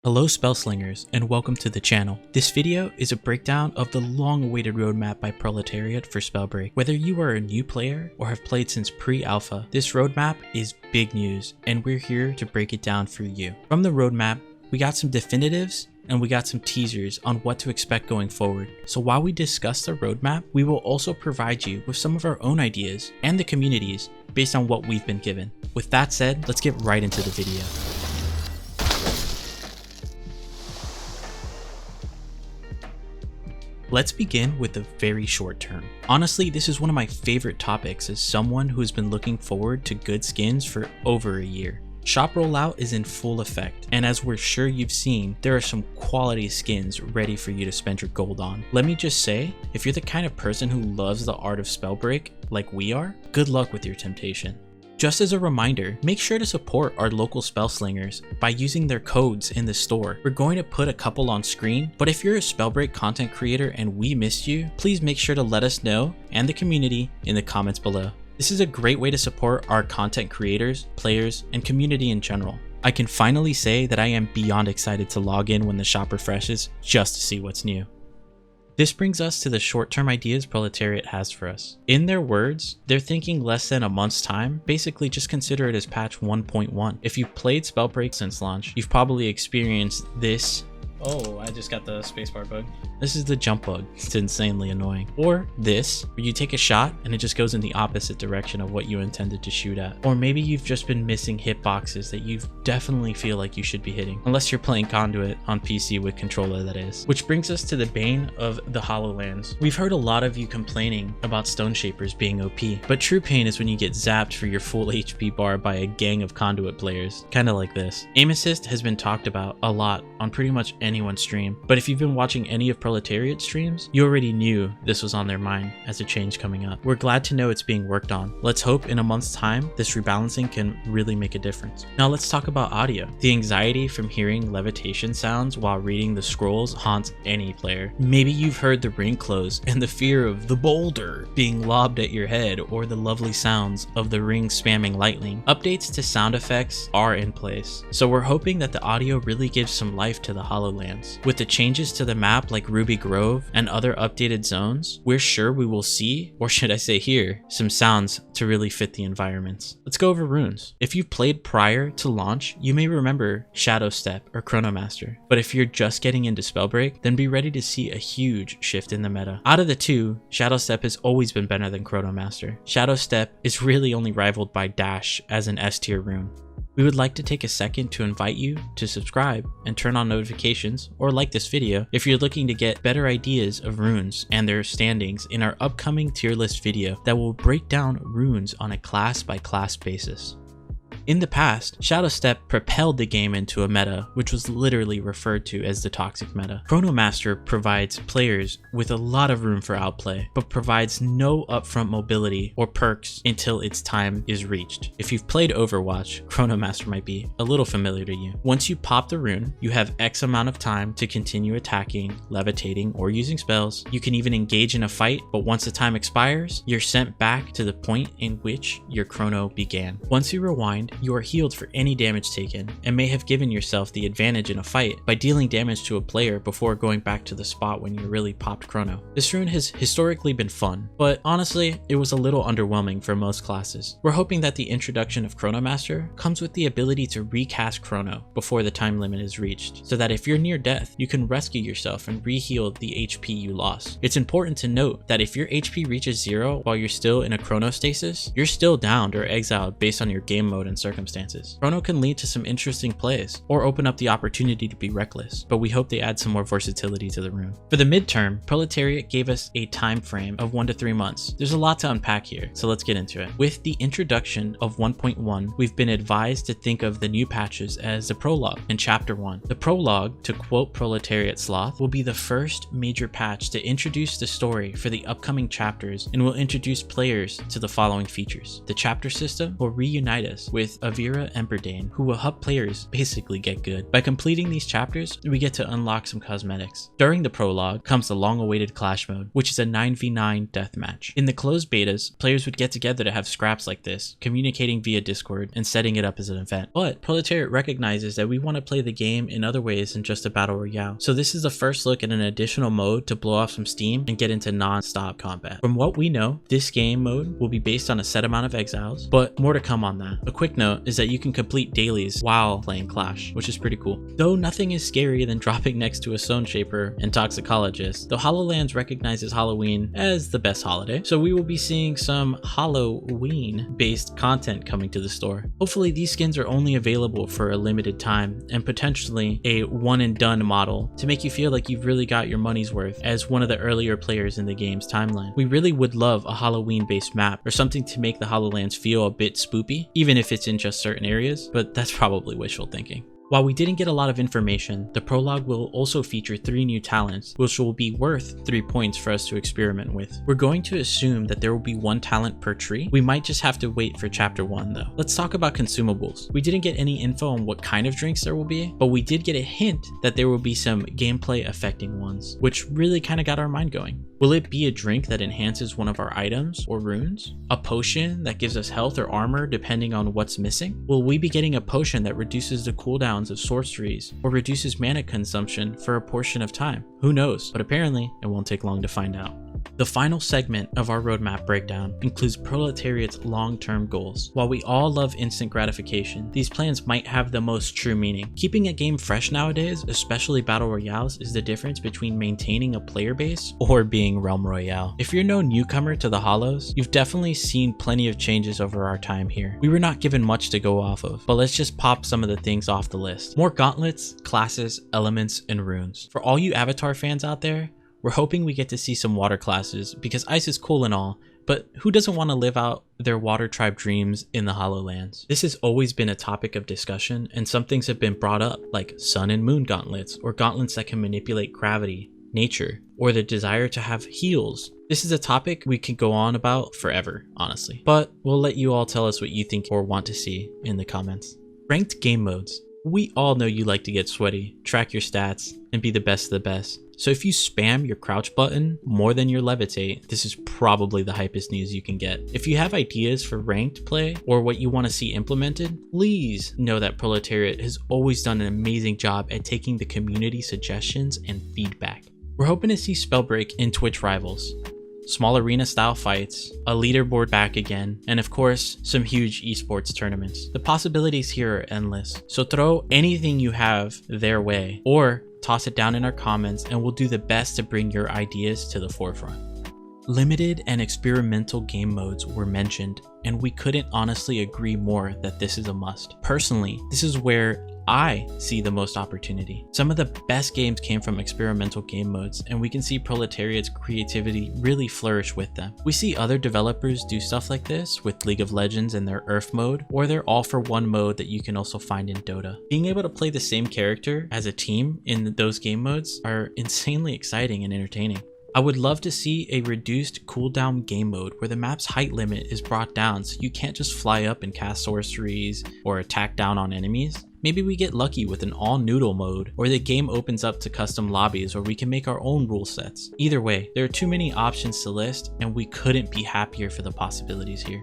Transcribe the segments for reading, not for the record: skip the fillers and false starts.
Hello Spellslingers, and welcome to the channel. This video is a breakdown of the long-awaited roadmap by Proletariat for Spellbreak. Whether you are a new player or have played since pre-alpha, this roadmap is big news, and we're here to break it down for you. From the roadmap, we got some definitives and we got some teasers on what to expect going forward. So while we discuss the roadmap, we will also provide you with some of our own ideas and the community's based on what we've been given. With that said, let's get right into the video. Let's begin with the very short term. Honestly, this is one of my favorite topics as someone who has been looking forward to good skins for over a year. Shop rollout is in full effect, and as we're sure you've seen, there are some quality skins ready for you to spend your gold on. Let me just say, if you're the kind of person who loves the art of Spellbreak, like we are, good luck with your temptation. Just as a reminder, make sure to support our local Spellslingers by using their codes in the store. We're going to put a couple on screen, but if you're a Spellbreak content creator and we missed you, please make sure to let us know and the community in the comments below. This is a great way to support our content creators, players, and community in general. I can finally say that I am beyond excited to log in when the shop refreshes just to see what's new. This brings us to the short-term ideas Proletariat has for us. In their words, they're thinking less than a month's time. Basically, just consider it as patch 1.1. If you've played Spellbreak since launch, you've probably experienced this. Oh, I just got the spacebar bug. This is the jump bug. It's insanely annoying. Or this, where you take a shot and it just goes in the opposite direction of what you intended to shoot at. Or maybe you've just been missing hitboxes that you definitely feel like you should be hitting. Unless you're playing Conduit on PC with controller, that is. Which brings us to the bane of the HoloLands. We've heard a lot of you complaining about Stone Shapers being OP, but true pain is when you get zapped for your full HP bar by a gang of Conduit players. Kinda like this. Aim assist has been talked about a lot on pretty much anyone's stream, but if you've been watching any of Proletariat streams, you already knew this was on their mind as a change coming up. We're glad to know it's being worked on. Let's hope in a month's time this rebalancing can really make a difference. Now let's talk about audio. The anxiety from hearing levitation sounds while reading the scrolls haunts any player. Maybe you've heard the ring close and the fear of the boulder being lobbed at your head, or the lovely sounds of the ring spamming lightning. Updates to sound effects are in place, so we're hoping that the audio really gives some life to the HoloLands. With the changes to the map like Ruby Grove and other updated zones, we're sure we will see, or should I say hear, some sounds to really fit the environments. Let's go over runes. If you've played prior to launch, you may remember Shadow Step or Chronomaster, but if you're just getting into Spellbreak, then be ready to see a huge shift in the meta. Out of the two, Shadow Step has always been better than Chronomaster. Shadow Step is really only rivaled by Dash as an S tier rune. We would like to take a second to invite you to subscribe and turn on notifications, or like this video if you're looking to get better ideas of runes and their standings in our upcoming tier list video that will break down runes on a class by class basis. In the past, Shadow Step propelled the game into a meta which was literally referred to as the toxic meta. Chronomaster provides players with a lot of room for outplay, but provides no upfront mobility or perks until its time is reached. If you've played Overwatch, Chronomaster might be a little familiar to you. Once you pop the rune, you have X amount of time to continue attacking, levitating, or using spells. You can even engage in a fight, but once the time expires, you're sent back to the point in which your chrono began. Once you rewind, you are healed for any damage taken, and may have given yourself the advantage in a fight by dealing damage to a player before going back to the spot when you really popped chrono. This rune has historically been fun, but honestly, it was a little underwhelming for most classes. We're hoping that the introduction of Chronomaster comes with the ability to recast chrono before the time limit is reached, so that if you're near death, you can rescue yourself and re-heal the HP you lost. It's important to note that if your HP reaches 0 while you're still in a chronostasis, you're still downed or exiled based on your game mode and circumstances. Chrono can lead to some interesting plays, or open up the opportunity to be reckless, but we hope they add some more versatility to the rune. For the midterm, Proletariat gave us a time frame of 1 to 3 months. There's a lot to unpack here, so let's get into it. With the introduction of 1.1, we've been advised to think of the new patches as the prologue in chapter 1. The prologue, to quote Proletariat Sloth, will be the first major patch to introduce the story for the upcoming chapters and will introduce players to the following features. The chapter system will reunite us with with Avira and Berdane, who will help players basically get good. By completing these chapters, we get to unlock some cosmetics. During the prologue comes the long-awaited Clash mode, which is a 9v9 deathmatch. In the closed betas, players would get together to have scraps like this, communicating via Discord and setting it up as an event. But Proletariat recognizes that we want to play the game in other ways than just a battle royale. So this is the first look at an additional mode to blow off some steam and get into non-stop combat. From what we know, this game mode will be based on a set amount of exiles, but more to come on that. A quick note is that you can complete dailies while playing Clash, which is pretty cool. Though nothing is scarier than dropping next to a stone shaper and toxicologist, the HoloLens recognizes Halloween as the best holiday, so we will be seeing some Halloween based content coming to the store. Hopefully these skins are only available for a limited time and potentially a one and done model to make you feel like you've really got your money's worth as one of the earlier players in the game's timeline. We really would love a Halloween based map or something to make the HoloLens feel a bit spoopy, even if it's in just certain areas, but that's probably wishful thinking. While we didn't get a lot of information, the prologue will also feature 3 new talents, which will be worth 3 points for us to experiment with. We're going to assume that there will be 1 talent per tree. We might just have to wait for chapter 1 though. Let's talk about consumables. We didn't get any info on what kind of drinks there will be, but we did get a hint that there will be some gameplay affecting ones, which really kind of got our mind going. Will it be a drink that enhances one of our items or runes? A potion that gives us health or armor depending on what's missing? Will we be getting a potion that reduces the cooldowns of sorceries or reduces mana consumption for a portion of time? Who knows, but apparently it won't take long to find out. The final segment of our roadmap breakdown includes Proletariat's long-term goals. While we all love instant gratification, these plans might have the most true meaning. Keeping a game fresh nowadays, especially battle royales, is the difference between maintaining a player base or being Realm Royale. If you're no newcomer to the Hollows, you've definitely seen plenty of changes over our time here. We were not given much to go off of, but let's just pop some of the things off the list. More gauntlets, classes, elements, and runes. For all you Avatar fans out there, we're hoping we get to see some water classes because ice is cool and all, but who doesn't want to live out their water tribe dreams in the HoloLens? This has always been a topic of discussion, and some things have been brought up like sun and moon gauntlets or gauntlets that can manipulate gravity, nature, or the desire to have heals. This is a topic we could go on about forever, honestly, but we'll let you all tell us what you think or want to see in the comments. Ranked game modes. We all know you like to get sweaty, track your stats, and be the best of the best. So if you spam your crouch button more than your levitate, this is probably the hypest news you can get. If you have ideas for ranked play or what you want to see implemented, please know that Proletariat has always done an amazing job at taking the community suggestions and feedback. We're hoping to see Spellbreak in Twitch Rivals, small arena style fights, a leaderboard back again, and of course, some huge esports tournaments. The possibilities here are endless, so throw anything you have their way or toss it down in our comments and we'll do the best to bring your ideas to the forefront. Limited and experimental game modes were mentioned, and we couldn't honestly agree more that this is a must. Personally, this is where I see the most opportunity. Some of the best games came from experimental game modes, and we can see Proletariat's creativity really flourish with them. We see other developers do stuff like this with League of Legends and their Earth mode, or their all-for-one mode that you can also find in Dota. Being able to play the same character as a team in those game modes are insanely exciting and entertaining. I would love to see a reduced cooldown game mode where the map's height limit is brought down so you can't just fly up and cast sorceries or attack down on enemies. Maybe we get lucky with an all noodle mode, or the game opens up to custom lobbies where we can make our own rule sets. Either way, there are too many options to list, and we couldn't be happier for the possibilities here.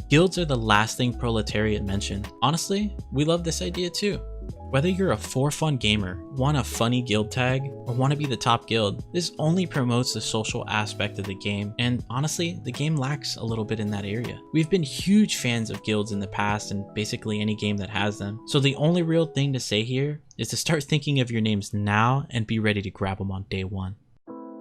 Guilds are the last thing Proletariat mentioned. Honestly, we love this idea too. Whether you're a for-fun gamer, want a funny guild tag, or want to be the top guild, this only promotes the social aspect of the game, and honestly, the game lacks a little bit in that area. We've been huge fans of guilds in the past and basically any game that has them, so the only real thing to say here is to start thinking of your names now and be ready to grab them on day one.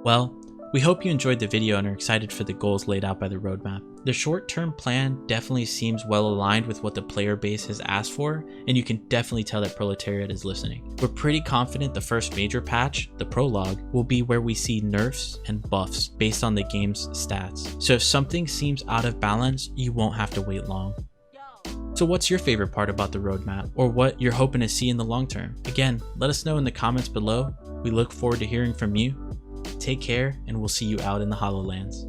Well, we hope you enjoyed the video and are excited for the goals laid out by the roadmap. The short-term plan definitely seems well aligned with what the player base has asked for, and you can definitely tell that Proletariat is listening. We're pretty confident the first major patch, the prologue, will be where we see nerfs and buffs based on the game's stats. So if something seems out of balance, you won't have to wait long. So what's your favorite part about the roadmap, or what you're hoping to see in the long term? Again, let us know in the comments below. We look forward to hearing from you. Take care, and we'll see you out in the HoloLens.